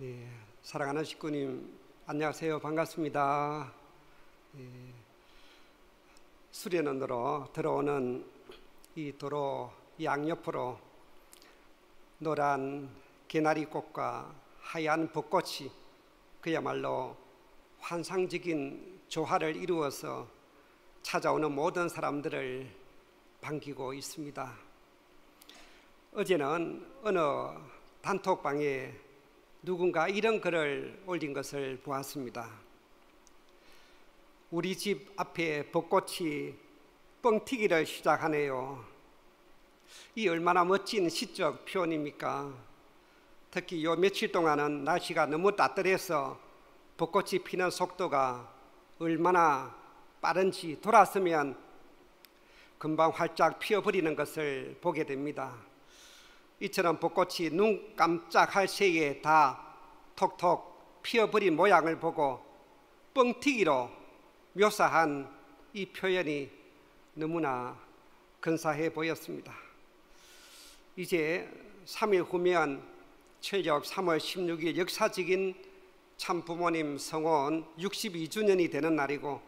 네, 사랑하는 식구님, 안녕하세요. 반갑습니다. 수련원으로 들어오는 이 도로 양옆으로 노란 개나리꽃과 하얀 벚꽃이 그야말로 환상적인 조화를 이루어서 찾아오는 모든 사람들을 반기고 있습니다. 어제는 어느 단톡방에 누군가 이런 글을 올린 것을 보았습니다. 우리 집 앞에 벚꽃이 뻥튀기를 시작하네요. 이 얼마나 멋진 시적 표현입니까? 특히 요 며칠 동안은 날씨가 너무 따뜻해서 벚꽃이 피는 속도가 얼마나 빠른지 돌아서면 금방 활짝 피어버리는 것을 보게 됩니다. 이처럼 벚꽃이 눈 깜짝할 새에 다 톡톡 피어버린 모양을 보고 뻥튀기로 묘사한 이 표현이 너무나 근사해 보였습니다. 이제 3일 후면 철적 3월 16일 역사적인 참부모님 성원 62주년이 되는 날이고,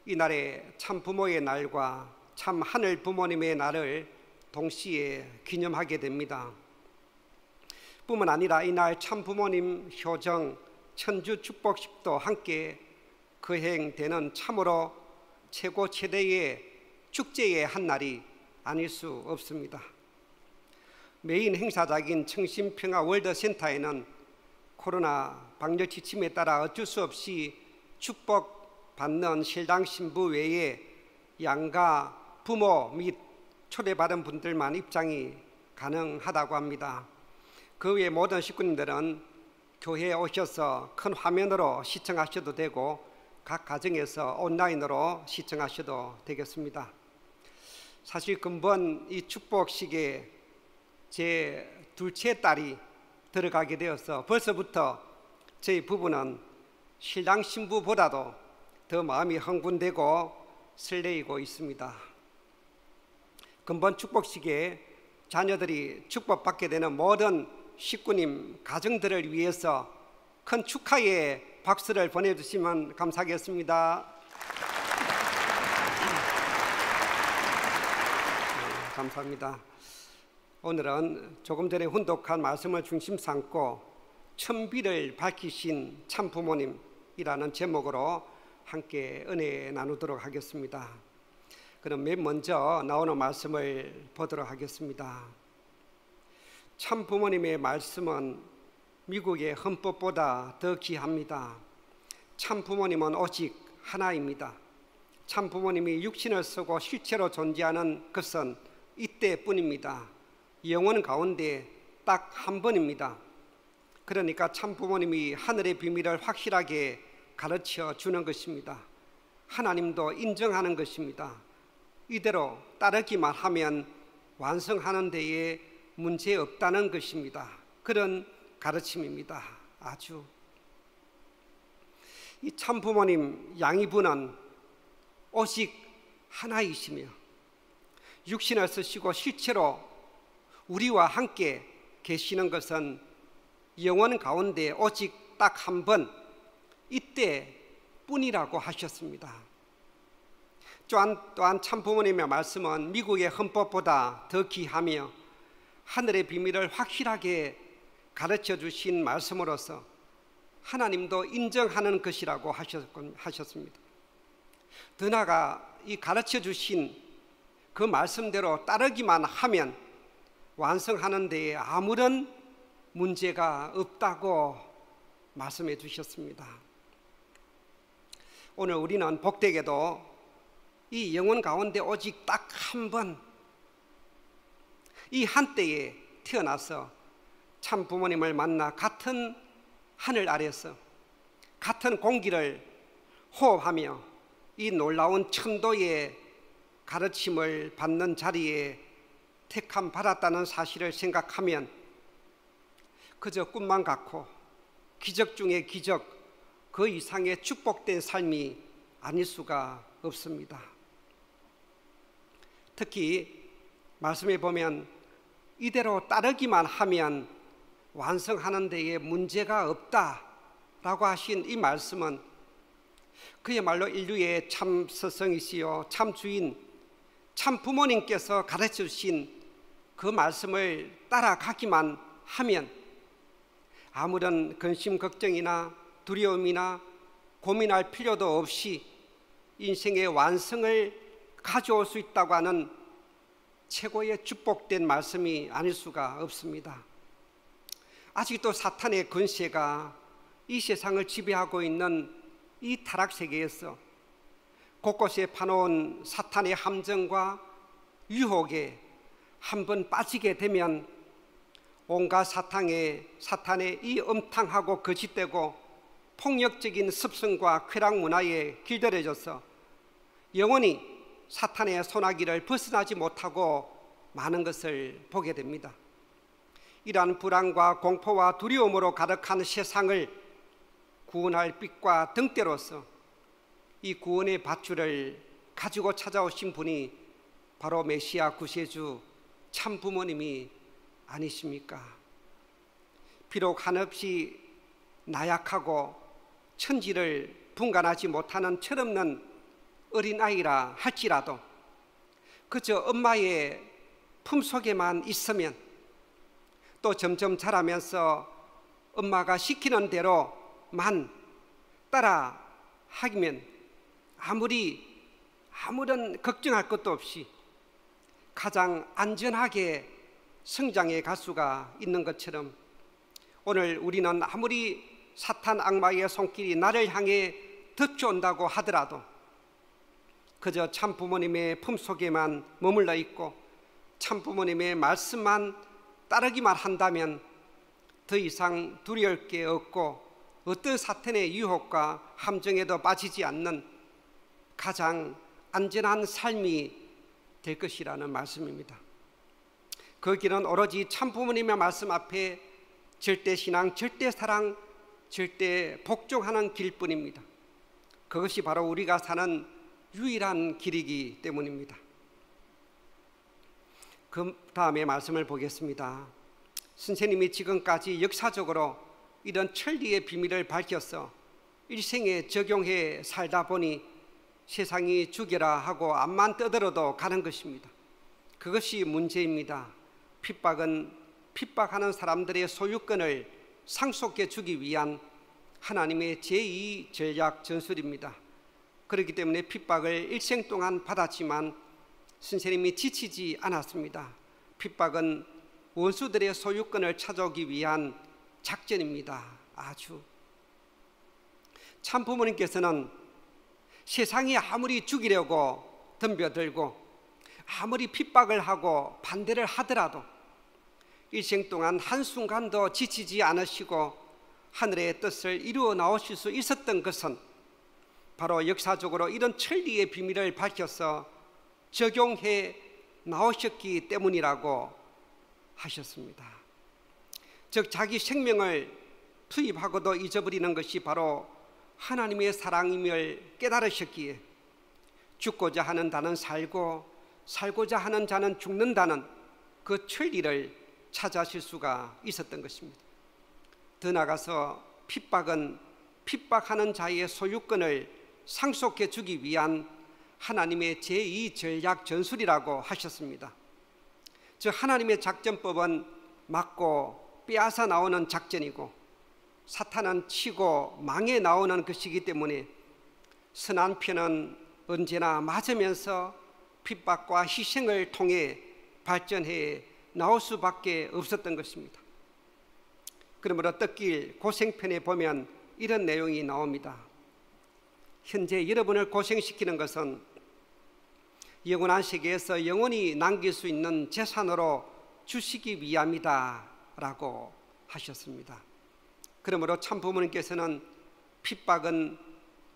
이 날에 참부모의 날과 참 하늘 부모님의 날을 동시에 기념하게 됩니다. 뿐만 아니라 이날 참부모님 효정 천주 축복식도 함께 거행되는 참으로 최고 최대의 축제의 한 날이 아닐 수 없습니다. 메인 행사장인 청신평화 월드센터에는 코로나 방역 지침에 따라 어쩔 수 없이 축복받는 신랑 신부 외에 양가 부모 및 초대받은 분들만 입장이 가능하다고 합니다. 그 외에 모든 식구님들은 교회에 오셔서 큰 화면으로 시청하셔도 되고 각 가정에서 온라인으로 시청하셔도 되겠습니다. 사실 근본 이 축복식에 제 둘째 딸이 들어가게 되어서 벌써부터 저희 부부는 신랑 신부보다도 더 마음이 흥분되고 설레이고 있습니다. 근본 축복식에 자녀들이 축복받게 되는 모든 식구님 가정들을 위해서 큰 축하의 박수를 보내주시면 감사하겠습니다. 감사합니다. 오늘은 조금 전에 훈독한 말씀을 중심 삼고 천비를 밝히신 참부모님이라는 제목으로 함께 은혜 나누도록 하겠습니다. 그럼 맨 먼저 나오는 말씀을 보도록 하겠습니다. 참부모님의 말씀은 미국의 헌법보다 더 귀합니다. 참부모님은 오직 하나입니다. 참부모님이 육신을 쓰고 실체로 존재하는 것은 이때뿐입니다. 영원 가운데 딱 한 번입니다. 그러니까 참부모님이 하늘의 비밀을 확실하게 가르쳐 주는 것입니다. 하나님도 인정하는 것입니다. 이대로 따르기만 하면 완성하는 데에 문제 없다는 것입니다. 그런 가르침입니다. 아주 이 참부모님 양이분은 오직 하나이시며 육신을 쓰시고 실체로 우리와 함께 계시는 것은 영원 가운데 오직 딱 한 번 이때뿐이라고 하셨습니다. 또한 참부모님의 말씀은 미국의 헌법보다 더 귀하며 하늘의 비밀을 확실하게 가르쳐 주신 말씀으로서 하나님도 인정하는 것이라고 하셨습니다. 더 나아가 이 가르쳐 주신 그 말씀대로 따르기만 하면 완성하는 데에 아무런 문제가 없다고 말씀해 주셨습니다. 오늘 우리는 복되게도 이 영혼 가운데 오직 딱 한 번, 이 한때에 태어나서 참 부모님을 만나 같은 하늘 아래서 같은 공기를 호흡하며 이 놀라운 천도의 가르침을 받는 자리에 택함 받았다는 사실을 생각하면 그저 꿈만 같고 기적 중의 기적, 그 이상의 축복된 삶이 아닐 수가 없습니다. 특히 말씀에 보면 이대로 따르기만 하면 완성하는 데에 문제가 없다라고 하신 이 말씀은 그야말로 인류의 참 스승이시요 참 주인, 참 부모님께서 가르쳐 주신 그 말씀을 따라가기만 하면 아무런 근심 걱정이나 두려움이나 고민할 필요도 없이 인생의 완성을 가져올 수 있다고 하는 최고의 축복된 말씀이 아닐 수가 없습니다. 아직도 사탄의 권세가 이 세상을 지배하고 있는 이 타락세계에서 곳곳에 파놓은 사탄의 함정과 유혹에 한번 빠지게 되면 온갖 사탄의 이 음탕하고 거짓되고 폭력적인 습성과 쾌락 문화에 길들여져서 영원히 사탄의 소나기를 벗어나지 못하고 많은 것을 보게 됩니다. 이러한 불안과 공포와 두려움으로 가득한 세상을 구원할 빛과 등대로서 이 구원의 밧줄을 가지고 찾아오신 분이 바로 메시아 구세주 참 부모님이 아니십니까? 비록 한없이 나약하고 천지를 분간하지 못하는 철없는 어린아이라 할지라도 그저 엄마의 품속에만 있으면 또 점점 자라면서 엄마가 시키는 대로만 따라 하면 아무런 걱정할 것도 없이 가장 안전하게 성장해 갈 수가 있는 것처럼 오늘 우리는 아무리 사탄 악마의 손길이 나를 향해 덮쳐온다고 하더라도 그저 참 부모님의 품속에만 머물러 있고 참 부모님의 말씀만 따르기만 한다면 더 이상 두려울 게 없고 어떤 사탄의 유혹과 함정에도 빠지지 않는 가장 안전한 삶이 될 것이라는 말씀입니다. 그 길은 오로지 참 부모님의 말씀 앞에 절대 신앙, 절대 사랑, 절대 복종하는 길뿐입니다. 그것이 바로 우리가 사는 유일한 길이기 때문입니다. 그 다음에 말씀을 보겠습니다. 선생님이 지금까지 역사적으로 이런 천리의 비밀을 밝혀서 일생에 적용해 살다 보니 세상이 죽여라 하고 앞만 떠들어도 가는 것입니다. 그것이 문제입니다. 핍박은 핍박하는 사람들의 소유권을 상속해 주기 위한 하나님의 제2 전략 전술입니다. 그렇기 때문에 핍박을 일생 동안 받았지만 선생님이 지치지 않았습니다. 핍박은 원수들의 소유권을 찾아오기 위한 작전입니다. 아주 참 부모님께서는 세상이 아무리 죽이려고 덤벼들고 아무리 핍박을 하고 반대를 하더라도 일생 동안 한순간도 지치지 않으시고 하늘의 뜻을 이루어 나오실 수 있었던 것은 바로 역사적으로 이런 천리의 비밀을 밝혀서 적용해 나오셨기 때문이라고 하셨습니다. 즉 자기 생명을 투입하고도 잊어버리는 것이 바로 하나님의 사랑임을 깨달으셨기에 죽고자 하는 자는 살고 살고자 하는 자는 죽는다는 그 천리를 찾아실 수가 있었던 것입니다. 더 나아가서 핍박은 핍박하는 자의 소유권을 상속해 주기 위한 하나님의 제2 전략 전술이라고 하셨습니다. 즉 하나님의 작전법은 맞고 빼앗아 나오는 작전이고 사탄은 치고 망해 나오는 것이기 때문에 선한 편은 언제나 맞으면서 핍박과 희생을 통해 발전해 나올 수밖에 없었던 것입니다. 그러므로 떡길 고생편에 보면 이런 내용이 나옵니다. 현재 여러분을 고생시키는 것은 영원한 세계에서 영원히 남길 수 있는 재산으로 주시기 위함이다 라고 하셨습니다. 그러므로 참 부모님께서는 핍박은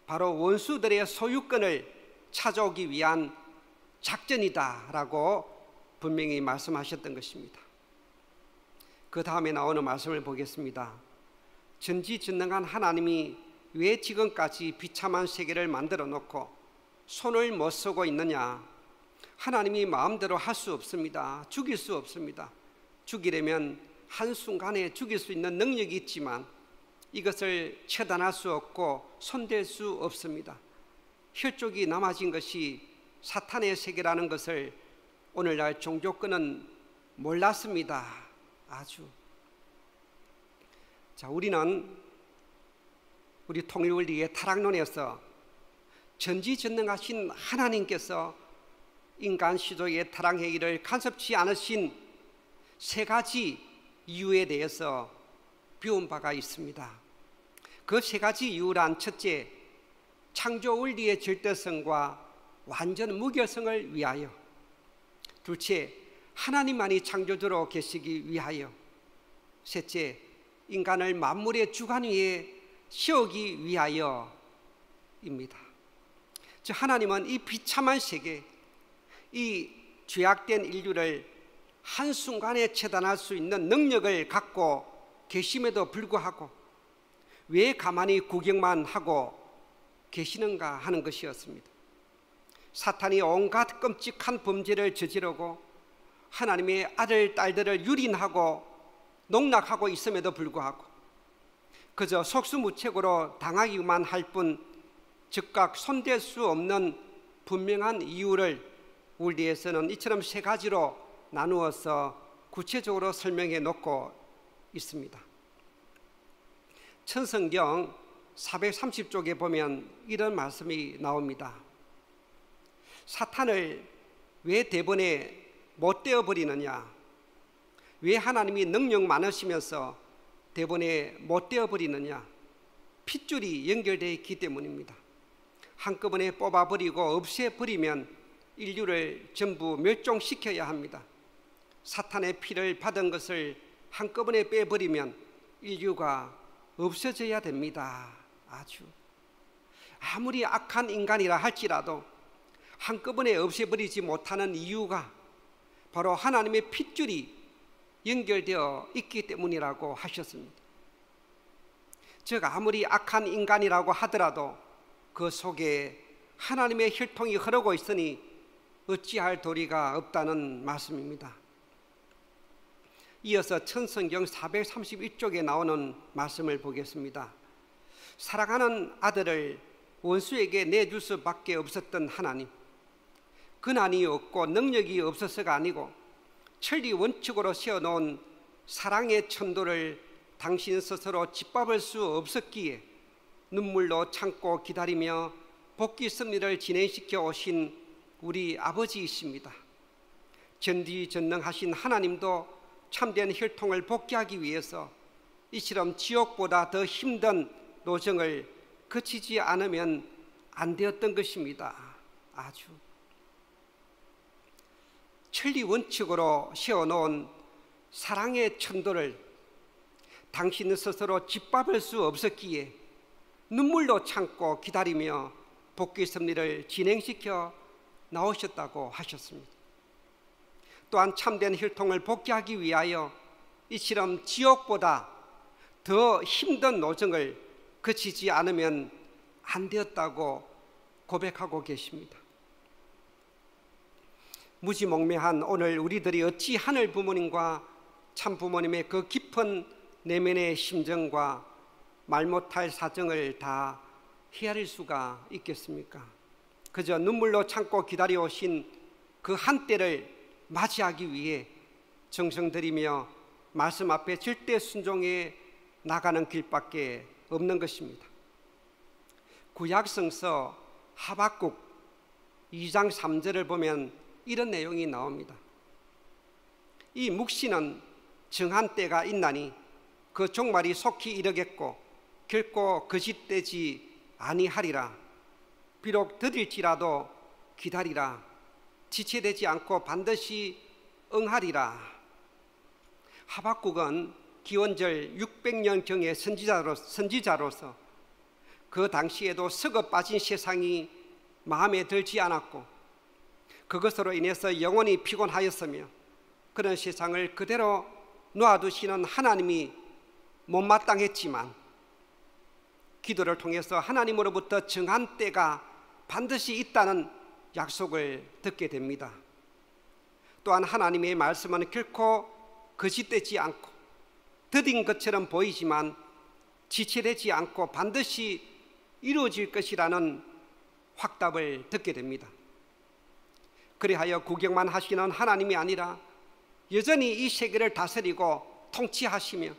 바로 원수들의 소유권을 찾아오기 위한 작전이다 라고 분명히 말씀하셨던 것입니다. 그 다음에 나오는 말씀을 보겠습니다. 전지전능한 하나님이 왜 지금까지 비참한 세계를 만들어 놓고 손을 못 쓰고 있느냐? 하나님이 마음대로 할 수 없습니다. 죽일 수 없습니다. 죽이려면 한순간에 죽일 수 있는 능력이 있지만 이것을 처단할 수 없고 손댈 수 없습니다. 혈족이 남아진 것이 사탄의 세계라는 것을 오늘날 종교권은 몰랐습니다. 아주. 자, 우리는 우리 통일원리의 타락론에서 전지전능하신 하나님께서 인간 시조의 타락행위를 간섭치 않으신 세 가지 이유에 대해서 배운 바가 있습니다. 그 세 가지 이유란 첫째, 창조 원리의 절대성과 완전 무결성을 위하여. 둘째, 하나님만이 창조주로 계시기 위하여. 셋째, 인간을 만물의 주관 위에 세우기 위하여입니다. 즉 하나님은 이 비참한 세계, 이 죄악된 인류를 한순간에 처단할 수 있는 능력을 갖고 계심에도 불구하고 왜 가만히 구경만 하고 계시는가 하는 것이었습니다. 사탄이 온갖 끔찍한 범죄를 저지르고 하나님의 아들, 딸들을 유린하고 농락하고 있음에도 불구하고 그저 속수무책으로 당하기만 할 뿐 즉각 손댈 수 없는 분명한 이유를 원리에서는 이처럼 세 가지로 나누어서 구체적으로 설명해 놓고 있습니다. 천성경 430쪽에 보면 이런 말씀이 나옵니다. 사탄을 왜 대번에 못 떼어버리느냐? 왜 하나님이 능력 많으시면서 대번에 못 떼어버리느냐? 핏줄이 연결되어 있기 때문입니다. 한꺼번에 뽑아버리고 없애버리면 인류를 전부 멸종시켜야 합니다. 사탄의 피를 받은 것을 한꺼번에 빼버리면 인류가 없어져야 됩니다. 아주. 아무리 악한 인간이라 할지라도 한꺼번에 없애버리지 못하는 이유가 바로 하나님의 핏줄이 연결되어 있기 때문이라고 하셨습니다. 즉 아무리 악한 인간이라고 하더라도 그 속에 하나님의 혈통이 흐르고 있으니 어찌할 도리가 없다는 말씀입니다. 이어서 천성경 431쪽에 나오는 말씀을 보겠습니다. 사랑하는 아들을 원수에게 내줄 수밖에 없었던 하나님, 근한이 없고 능력이 없어서가 아니고 천리 원칙으로 세워놓은 사랑의 천도를 당신 스스로 짓밟을 수 없었기에 눈물로 참고 기다리며 복귀 섭리를 진행시켜 오신 우리 아버지이십니다. 전지전능하신 하나님도 참된 혈통을 복귀하기 위해서 이처럼 지옥보다 더 힘든 노정을 거치지 않으면 안 되었던 것입니다. 아주. 천리 원칙으로 세워놓은 사랑의 천도를 당신 스스로 짓밟을 수 없었기에 눈물로 참고 기다리며 복귀 섭리를 진행시켜 나오셨다고 하셨습니다. 또한 참된 혈통을 복귀하기 위하여 이처럼 지옥보다 더 힘든 노정을 거치지 않으면 안 되었다고 고백하고 계십니다. 무지몽매한 오늘 우리들이 어찌 하늘 부모님과 참 부모님의 그 깊은 내면의 심정과 말 못할 사정을 다 헤아릴 수가 있겠습니까? 그저 눈물로 참고 기다려오신 그 한때를 맞이하기 위해 정성 들이며 말씀 앞에 절대 순종해 나가는 길밖에 없는 것입니다. 구약성서 하박국 2장 3절을 보면 이런 내용이 나옵니다. 이 묵시는 정한 때가 있나니 그 종말이 속히 이르겠고 결코 거짓되지 아니하리라. 비록 더딜지라도 기다리라. 지체되지 않고 반드시 응하리라. 하박국은 기원절 600년경의 선지자로서 그 당시에도 썩어 빠진 세상이 마음에 들지 않았고 그것으로 인해서 영원히 피곤하였으며 그런 세상을 그대로 놓아두시는 하나님이 못마땅했지만 기도를 통해서 하나님으로부터 정한 때가 반드시 있다는 약속을 듣게 됩니다. 또한 하나님의 말씀은 결코 거짓되지 않고 더딘 것처럼 보이지만 지체되지 않고 반드시 이루어질 것이라는 확답을 듣게 됩니다. 그리하여 구경만 하시는 하나님이 아니라 여전히 이 세계를 다스리고 통치하시며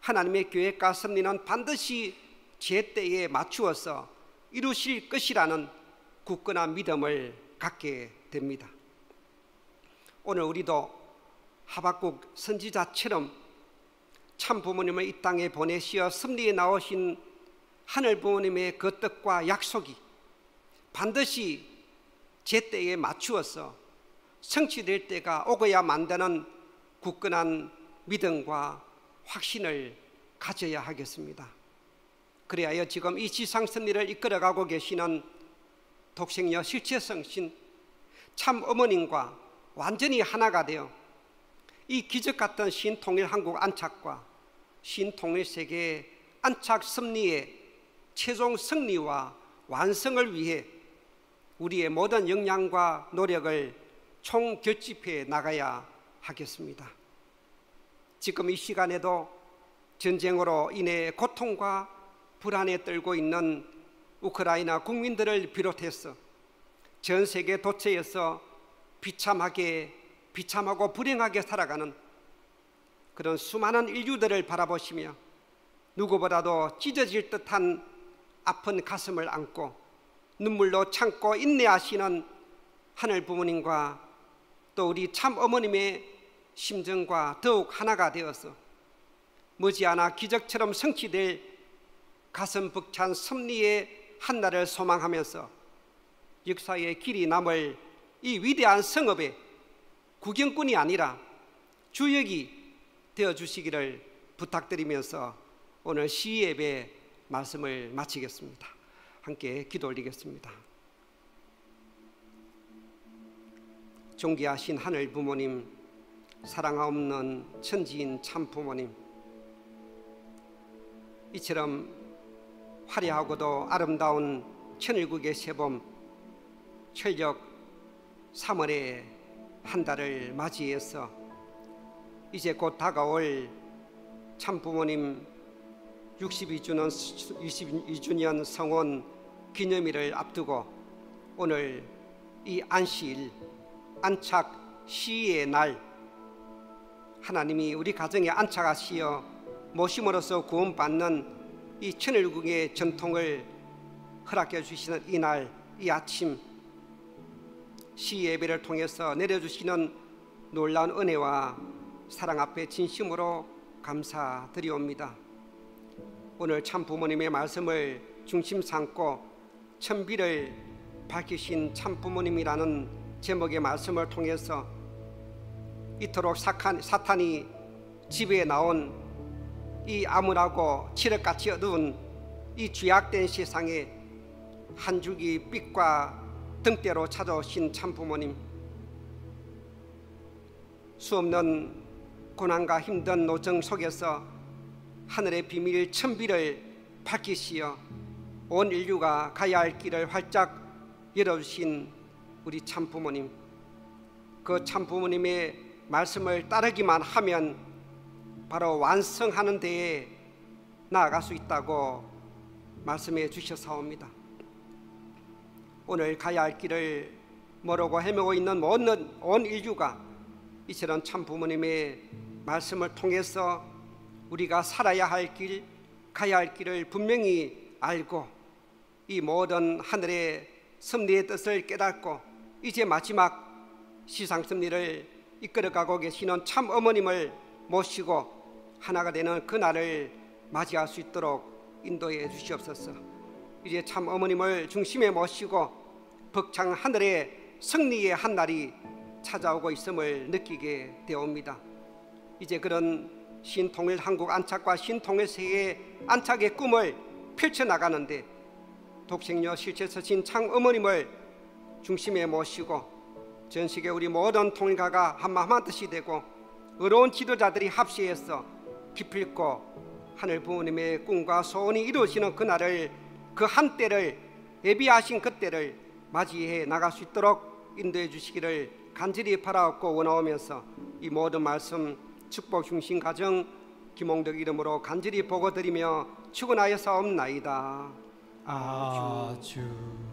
하나님의 계획과 섭리는 반드시 제때에 맞추어서 이루실 것이라는 굳건한 믿음을 갖게 됩니다. 오늘 우리도 하박국 선지자처럼 참 부모님을 이 땅에 보내시어 섭리에 나오신 하늘 부모님의 그 뜻과 약속이 반드시 제때에 맞추어서 성취될 때가 오고야 만드는 굳건한 믿음과 확신을 가져야 하겠습니다. 그래야 지금 이 지상 섭리를 이끌어가고 계시는 독생녀 실체성신 참 어머님과 완전히 하나가 되어 이 기적 같은 신통일 한국 안착과 신통일 세계 안착 섭리의 최종 승리와 완성을 위해 우리의 모든 역량과 노력을 총결집해 나가야 하겠습니다. 지금 이 시간에도 전쟁으로 인해 고통과 불안에 떨고 있는 우크라이나 국민들을 비롯해서 전 세계 도처에서 비참하고 불행하게 살아가는 그런 수많은 인류들을 바라보시며 누구보다도 찢어질 듯한 아픈 가슴을 안고 눈물로 참고 인내하시는 하늘 부모님과 또 우리 참 어머님의 심정과 더욱 하나가 되어서 머지않아 기적처럼 성취될 가슴 벅찬 섭리의 한날을 소망하면서 역사의 길이 남을 이 위대한 성업의 구경꾼이 아니라 주역이 되어주시기를 부탁드리면서 오늘 시예배 말씀을 마치겠습니다. 함께 기도 올리겠습니다. 존귀하신 하늘 부모님, 사랑 없는 천지인 참 부모님, 이처럼 화려하고도 아름다운 천일국의 새봄 철력 3월의 한 달을 맞이해서 이제 곧 다가올 참 부모님 62주년 성원 기념일을 앞두고 오늘 이 안식일 안착 시의 날 하나님이 우리 가정에 안착하시어 모심으로써 구원받는 이 천일국의 전통을 허락해 주시는 이날 이 아침 시 예배를 통해서 내려주시는 놀라운 은혜와 사랑 앞에 진심으로 감사드리옵니다. 오늘 참 부모님의 말씀을 중심 삼고 천비를 밝히신 참 부모님이라는 제목의 말씀을 통해서 이토록 사탄이 지배에 나온 이 암울하고 칠흑같이 어두운 이 죄악된 세상에 한 줄기 빛과 등대로 찾아오신 참 부모님, 수없는 고난과 힘든 노정 속에서 하늘의 비밀 천비를 밝히시어 온 인류가 가야 할 길을 활짝 열어주신 우리 참 부모님, 그 참 부모님의 말씀을 따르기만 하면 바로 완성하는 데에 나아갈 수 있다고 말씀해 주셔사옵니다. 오늘 가야 할 길을 모르고 헤매고 있는 모든 온 인류가 이처럼 참 부모님의 말씀을 통해서 우리가 살아야 할 길, 가야 할 길을 분명히 알고 이 모든 하늘의 섭리의 뜻을 깨닫고 이제 마지막 시상 섭리를 이끌어가고 계시는 참 어머님을 모시고 하나가 되는 그날을 맞이할 수 있도록 인도해 주시옵소서. 이제 참 어머님을 중심에 모시고 벅찬 하늘의 승리의 한날이 찾아오고 있음을 느끼게 되옵니다. 이제 그런 신통일 한국 안착과 신통일 세계 안착의 꿈을 펼쳐나가는데 독생녀 실체서신 참 어머님을 중심에 모시고 전 세계 우리 모든 통일가가 한마음 한뜻이 되고 의로운 지도자들이 합시해서 기필코 하늘 부모님의 꿈과 소원이 이루어지는 그날을 그 한때를 예비하신 그때를 맞이해 나갈 수 있도록 인도해 주시기를 간절히 바라옵고 원하오면서 이 모든 말씀 축복 중심 가정 김홍덕 이름으로 간절히 보고드리며 축원하여사옵나이다. 아주